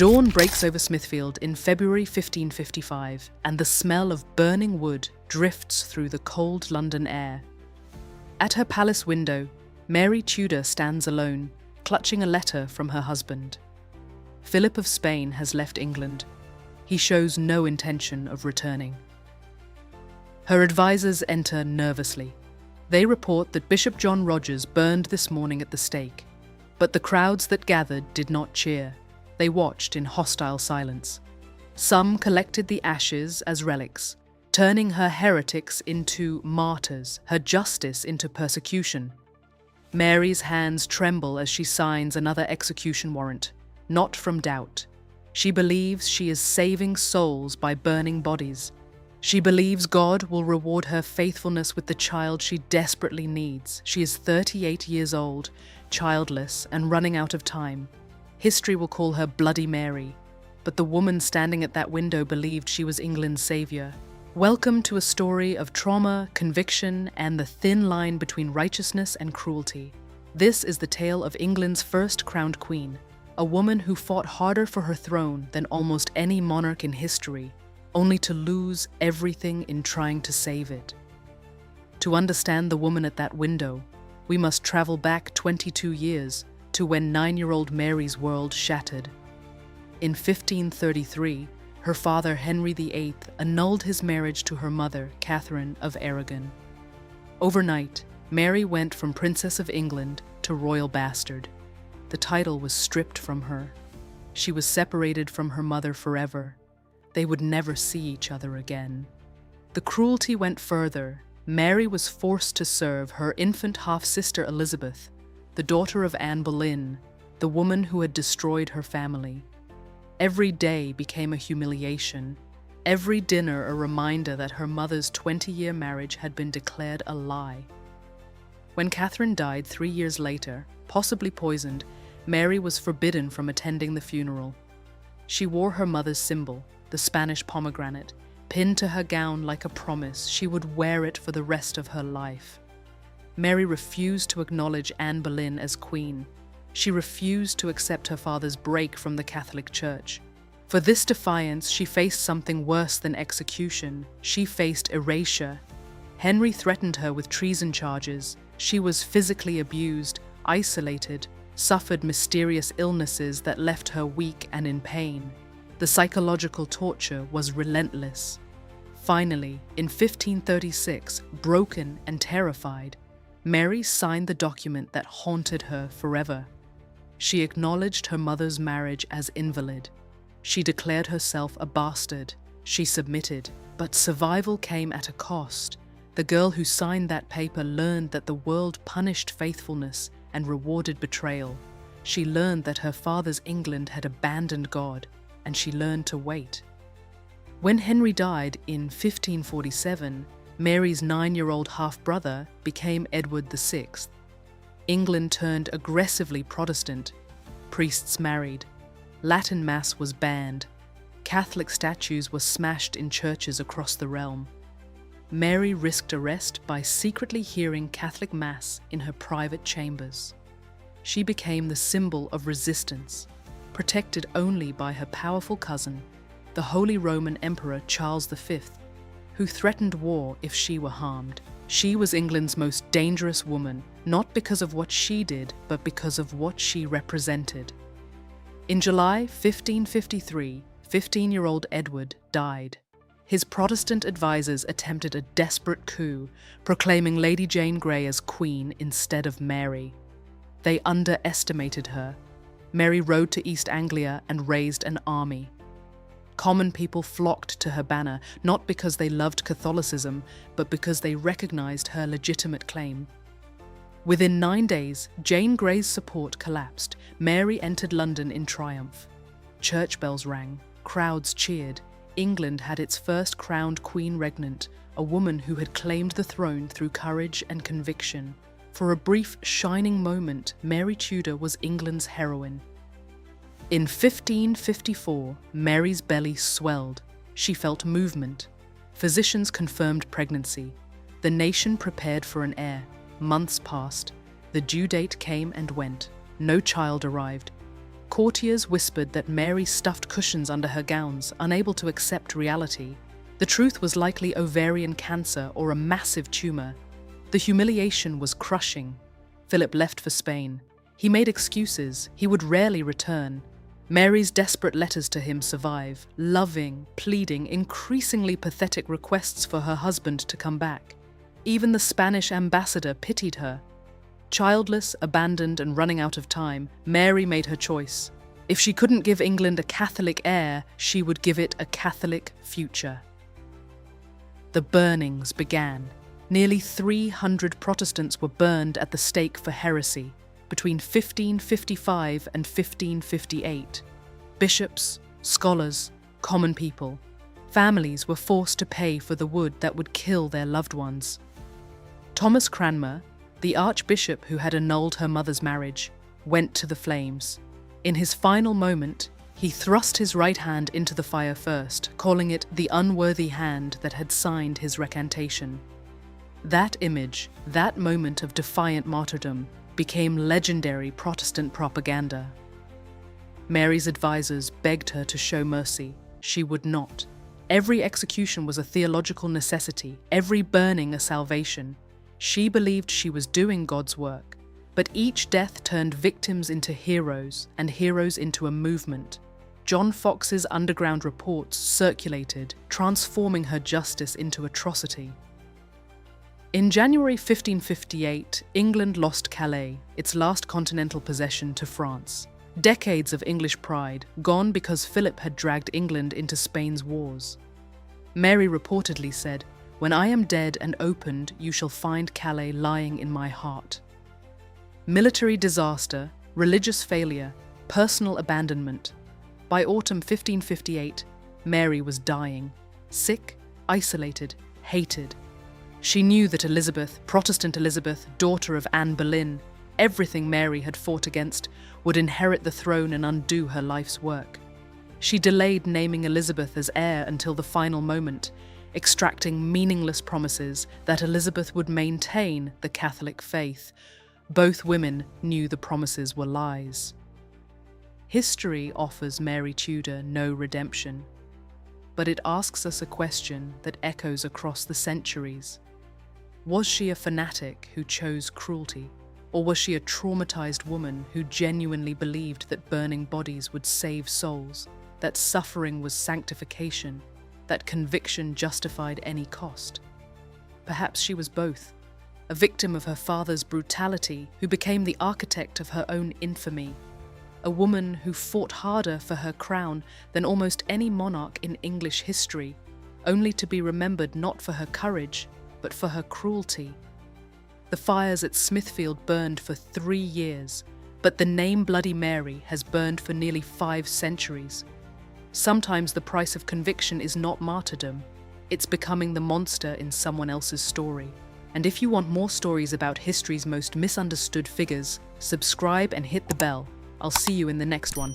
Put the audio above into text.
Dawn breaks over Smithfield in February 1555, and the smell of burning wood drifts through the cold London air. At her palace window, Mary Tudor stands alone, clutching a letter from her husband. Philip of Spain has left England. He shows no intention of returning. Her advisors enter nervously. They report that Bishop John Rogers burned this morning at the stake, but the crowds that gathered did not cheer. They watched in hostile silence. Some collected the ashes as relics, turning her heretics into martyrs, her justice into persecution. Mary's hands tremble as she signs another execution warrant, not from doubt. She believes she is saving souls by burning bodies. She believes God will reward her faithfulness with the child she desperately needs. She is 38 years old, childless, and running out of time. History will call her Bloody Mary, but the woman standing at that window believed she was England's saviour. Welcome to a story of trauma, conviction, and the thin line between righteousness and cruelty. This is the tale of England's first crowned queen, a woman who fought harder for her throne than almost any monarch in history, only to lose everything in trying to save it. To understand the woman at that window, we must travel back 22 years to when 9-year-old Mary's world shattered. In 1533, her father Henry VIII annulled his marriage to her mother, Catherine of Aragon. Overnight, Mary went from Princess of England to royal bastard. The title was stripped from her. She was separated from her mother forever. They would never see each other again. The cruelty went further. Mary was forced to serve her infant half-sister Elizabeth, the daughter of Anne Boleyn, the woman who had destroyed her family. Every day became a humiliation. Every dinner a reminder that her mother's 20-year marriage had been declared a lie. When Catherine died 3 years later, possibly poisoned, Mary was forbidden from attending the funeral. She wore her mother's symbol, the Spanish pomegranate, pinned to her gown like a promise she would wear it for the rest of her life. Mary refused to acknowledge Anne Boleyn as queen. She refused to accept her father's break from the Catholic Church. For this defiance, she faced something worse than execution. She faced erasure. Henry threatened her with treason charges. She was physically abused, isolated, suffered mysterious illnesses that left her weak and in pain. The psychological torture was relentless. Finally, in 1536, broken and terrified, Mary signed the document that haunted her forever. She acknowledged her mother's marriage as invalid. She declared herself a bastard. She submitted, but survival came at a cost. The girl who signed that paper learned that the world punished faithfulness and rewarded betrayal. She learned that her father's England had abandoned God, and she learned to wait. When Henry died in 1547, Mary's 9-year-old half-brother became Edward VI. England turned aggressively Protestant. Priests married. Latin Mass was banned. Catholic statues were smashed in churches across the realm. Mary risked arrest by secretly hearing Catholic Mass in her private chambers. She became the symbol of resistance, protected only by her powerful cousin, the Holy Roman Emperor Charles V, who threatened war if she were harmed. She was England's most dangerous woman, not because of what she did, but because of what she represented. In July 1553, 15-year-old Edward died. His Protestant advisors attempted a desperate coup, proclaiming Lady Jane Grey as queen instead of Mary. They underestimated her. Mary rode to East Anglia and raised an army. Common people flocked to her banner, not because they loved Catholicism, but because they recognized her legitimate claim. Within 9 days, Jane Grey's support collapsed. Mary entered London in triumph. Church bells rang. Crowds cheered. England had its first crowned queen regnant, a woman who had claimed the throne through courage and conviction. For a brief, shining moment, Mary Tudor was England's heroine. In 1554, Mary's belly swelled. She felt movement. Physicians confirmed pregnancy. The nation prepared for an heir. Months passed. The due date came and went. No child arrived. Courtiers whispered that Mary stuffed cushions under her gowns, unable to accept reality. The truth was likely ovarian cancer or a massive tumor. The humiliation was crushing. Philip left for Spain. He made excuses. He would rarely return. Mary's desperate letters to him survive, loving, pleading, increasingly pathetic requests for her husband to come back. Even the Spanish ambassador pitied her. Childless, abandoned, and running out of time, Mary made her choice. If she couldn't give England a Catholic heir, she would give it a Catholic future. The burnings began. Nearly 300 Protestants were burned at the stake for heresy between 1555 and 1558. Bishops, scholars, common people, families were forced to pay for the wood that would kill their loved ones. Thomas Cranmer, the archbishop who had annulled her mother's marriage, went to the flames. In his final moment, he thrust his right hand into the fire first, calling it the unworthy hand that had signed his recantation. That image, that moment of defiant martyrdom, became legendary Protestant propaganda. Mary's advisors begged her to show mercy. She would not. Every execution was a theological necessity, every burning a salvation. She believed she was doing God's work, but each death turned victims into heroes and heroes into a movement. John Fox's underground reports circulated, transforming her justice into atrocity. In January 1558, England lost Calais, its last continental possession, to France. Decades of English pride, gone because Philip had dragged England into Spain's wars. Mary reportedly said, "When I am dead and opened, you shall find Calais lying in my heart." Military disaster, religious failure, personal abandonment. By autumn 1558, Mary was dying, sick, isolated, hated. She knew that Elizabeth, Protestant Elizabeth, daughter of Anne Boleyn, everything Mary had fought against, would inherit the throne and undo her life's work. She delayed naming Elizabeth as heir until the final moment, extracting meaningless promises that Elizabeth would maintain the Catholic faith. Both women knew the promises were lies. History offers Mary Tudor no redemption, but it asks us a question that echoes across the centuries. Was she a fanatic who chose cruelty, or was she a traumatized woman who genuinely believed that burning bodies would save souls, that suffering was sanctification, that conviction justified any cost? Perhaps she was both, a victim of her father's brutality who became the architect of her own infamy, a woman who fought harder for her crown than almost any monarch in English history, only to be remembered not for her courage, but for her cruelty. The fires at Smithfield burned for 3 years, but the name Bloody Mary has burned for nearly 5 centuries. Sometimes the price of conviction is not martyrdom, it's becoming the monster in someone else's story. And if you want more stories about history's most misunderstood figures, subscribe and hit the bell. I'll see you in the next one.